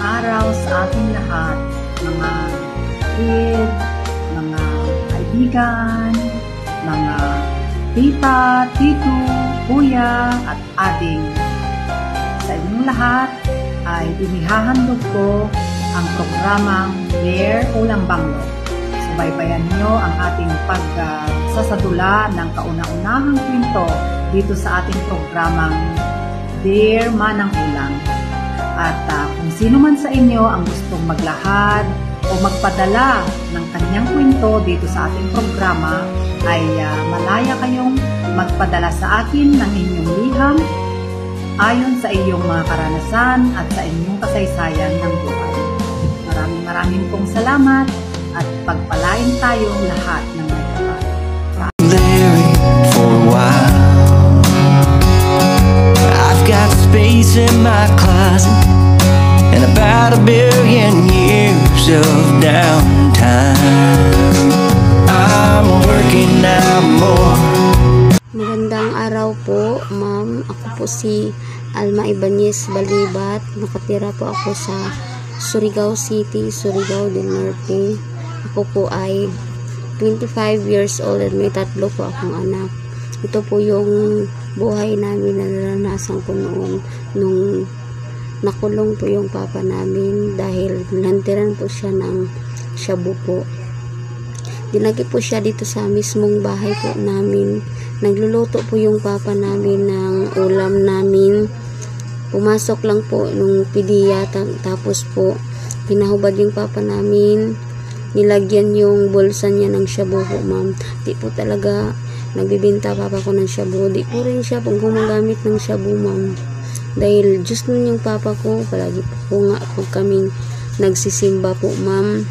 araw sa ating lahat, mga kapatid, mga kaibigan, mga tita, tito, kuya, at ading. Sa inyong lahat ay inihahandog ko ang programang Dare Ulang Banglo. Subaybayan niyo ang ating pagsasadula ng kauna-unahang kwento dito sa ating programang Dare Manang Ulang. At kung sino man sa inyo ang gustong maglahad o magpadala ng kanyang kwento dito sa ating programa, ay malaya kayong magpadala sa akin ng inyong liham ayon sa iyong mga karanasan at sa inyong kasaysayan ng buhay. Maraming pong salamat at pagpalain tayong lahat ng may kapal. For a while, I've got space in my closet and about 1 billion years of downtime. I'm working now more. Magandang araw po, ma'am. Ako po si Alma Ibanez Balibat. Nakatira po ako sa Surigao City, Surigao del Norte. Ako po ay 25 years old at may 3 po akong anak. Ito po yung buhay namin na naranasan ko noon nung nakulong po yung papa namin dahil nantiran po siya ng shabu po. Dinagi po siya dito sa mismong bahay po namin. Nagluluto po yung papa namin ng ulam namin. Pumasok lang po nung pidiya, tapos po pinahubad yung papa namin. Nilagyan yung bulsa niya ng shabu po, ma'am. Di po talaga nagbibinta papa ko ng shabu. Di po rin siya pag gumagamit ng shabu, ma'am. Dahil Diyos nun yung papa ko, palagi po nga po kaming nagsisimba po, ma'am.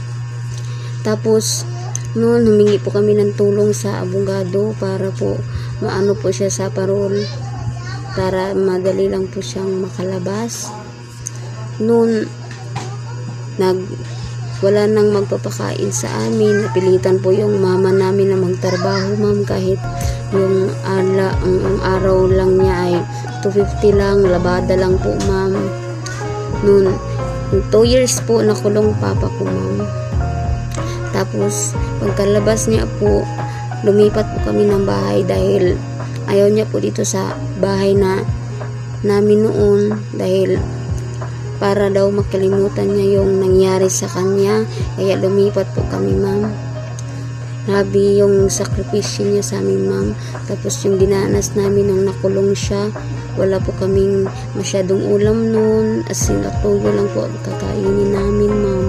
Tapos noon humingi po kami ng tulong sa abogado para po maano po siya sa parol para madali lang po siyang makalabas. Noon wala nang magpapakain sa amin, napilitan po yung mama namin na magtrabaho, ma'am, kahit yung ang araw lang niya ay 250 lang, labada lang po, ma'am. Noon 2 years po nakulong papa ko, ma'am. Tapos pagkalabas niya po, lumipat po kami ng bahay dahil ayaw niya po dito sa bahay na namin noon dahil para daw makalimutan niya yung nangyari sa kanya, kaya lumipat po kami, ma'am. Grabe yung sakripisyo niya sa amin, ma'am. Tapos yung dinanas namin nang nakulong siya, wala po kaming masyadong ulam noon, as in atuyo lang po kakainin namin, ma'am.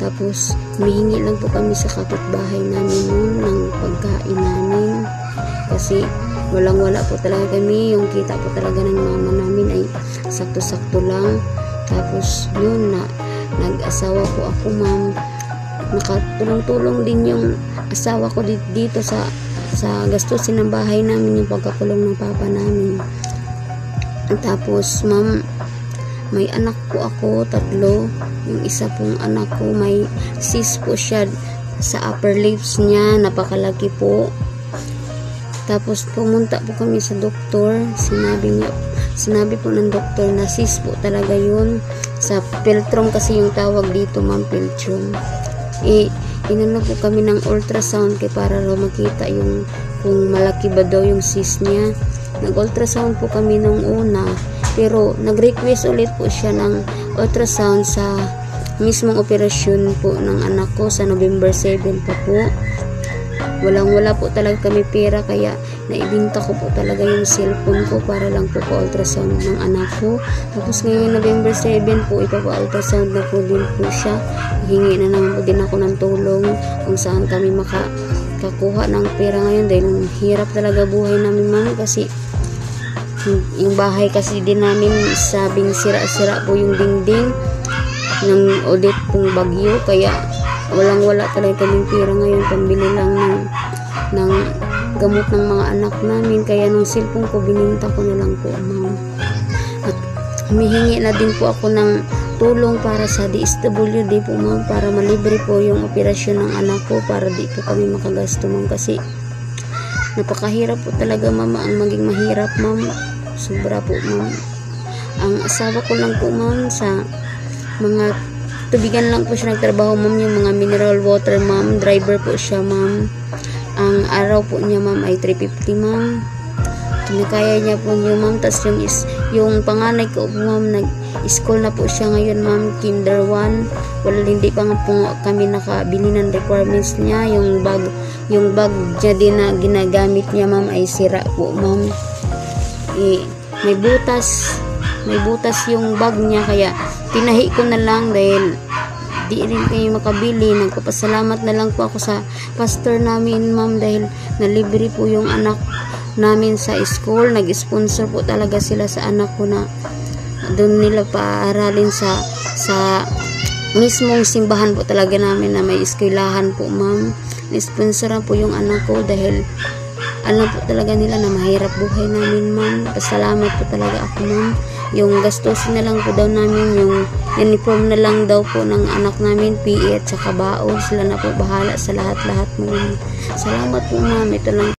Tapos humihingi lang po kami sa kapitbahay namin noon ng pagkain namin kasi wala po talaga kami. Yung kita po talaga ng mama namin ay sakto-sakto lang. Tapos noon nag-asawa po ako, ma'am. Nakatulong-tulong din yung asawa ko dito sa gastusin ng bahay namin, yung pagkakulong ng papa namin. Tapos, ma'am, may anak po ako, 3. Yung isa pong anak ko, may cyst po siya sa upper lips niya, napakalaki po. Tapos pumunta po kami sa doktor, sinabi po ng doktor na cyst po talaga yun. Sa philtrum kasi yung tawag dito, ma'am, philtrum. Inano po kami ng ultrasound para raw makita yung kung malaki ba daw yung cyst niya. Nag-ultrasound po kami nung una, pero nag-request ulit po siya ng ultrasound sa mismong operasyon po ng anak ko sa November 7 pa po. Wala po talaga kami pera, kaya naibinta ko po talaga yung cellphone ko para lang po ultrasound ng anak ko. Tapos ngayon November 7 po, ipapa-ultrasound na po din po siya. Hingi na naman po din ako ng tulong kung saan kami makakuha ng pera ngayon dahil hirap talaga buhay namin, ma'am, kasi yung bahay kasi din namin sabing sira-sira po yung dingding ng ulit pong bagyo, kaya wala talaga kaming pera ngayon pambili lang ng gamot ng mga anak namin. Kaya nung cellphone ko, bininta ko na lang po, ma'am. At humihingi na din po ako ng tulong para sa DSWD po, ma'am, para malibre po yung operasyon ng anak ko para di po kami makagasto, ma'am, kasi napakahirap po talaga, ma'am. Ang maging mahirap, ma'am, sobra po, ma'am. Ang asawa ko lang po, ma'am, sa mga tubigan lang po siya nagtrabaho, ma'am. Yung mga mineral water, ma'am. Driver po siya, ma'am. Ang araw po niya, ma'am, ay 350, ma'am. Kinakaya niya po niyo, ma'am. Tapos yung panganay ko po, ma'am, nag-school na po siya ngayon, ma'am, kinder 1. Hindi pa nga po kami nakabili ng requirements niya. Yung bag niya din na ginagamit niya, ma'am, ay sira po, ma'am. May butas yung bag niya, kaya tinahi ko na lang dahil di rin kayo makabili. Nagpapasalamat na lang po ako sa pastor namin, ma'am, dahil nalibre po yung anak namin sa school. Nag-sponsor po talaga sila sa anak ko na doon nila paaralin sa mismong simbahan po talaga namin na may eskwelahan po, ma'am. Nisponsoran po yung anak ko dahil alam po talaga nila na mahirap buhay namin, ma'am. Pasalamat po talaga ako, ma'am. Yung gastusin na lang po daw namin, yung uniform na lang daw po ng anak namin, PE at saka baon. Sila na po bahala sa lahat-lahat, ma'am. Salamat po, ma'am. Ito lang